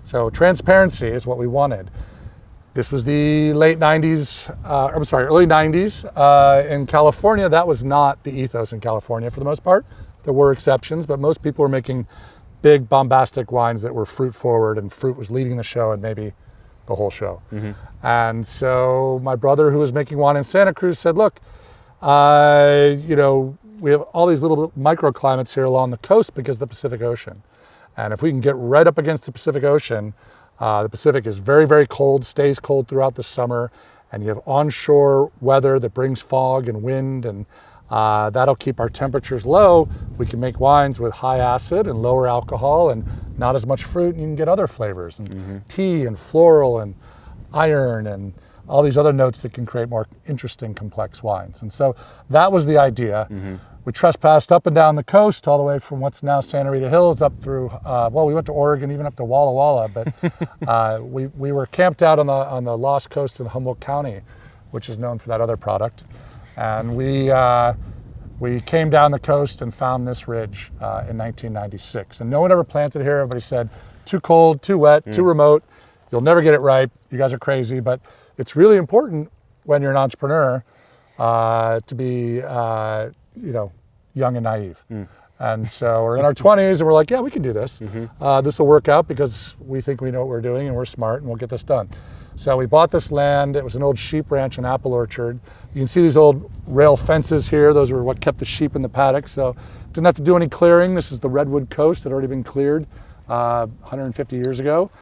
So transparency is what we wanted. This was the early 90s. In California, that was not the ethos in California for the most part. There were exceptions, but most people were making big bombastic wines that were fruit forward, and fruit was leading the show and maybe the whole show. And so my brother, who was making wine in Santa Cruz, said, look, we have all these little microclimates here along the coast because of the Pacific Ocean. And if we can get right up against the Pacific Ocean, the Pacific is very, very cold, stays cold throughout the summer, and you have onshore weather that brings fog and wind, and that'll keep our temperatures low. We can make wines with high acid and lower alcohol and not as much fruit, and you can get other flavors, and tea and floral and iron and all these other notes that can create more interesting, complex wines. And so that was the idea. We trespassed up and down the coast, all the way from what's now Santa Rita Hills up through, we went to Oregon, even up to Walla Walla, but we were camped out on the Lost Coast in Humboldt County, which is known for that other product. And we came down the coast and found this ridge in 1996. And no one ever planted here. Everybody said, too cold, too wet, too remote. You'll never get it right. You guys are crazy. But it's really important when you're an entrepreneur to be, young and naive. And so we're in our 20s and we're like, yeah, we can do this. This will work out because we think we know what we're doing and we're smart and we'll get this done. So we bought this land. It was an old sheep ranch and apple orchard. You can see these old rail fences here. Those were what kept the sheep in the paddock. So didn't have to do any clearing. This is the redwood coast that had already been cleared 150 years ago.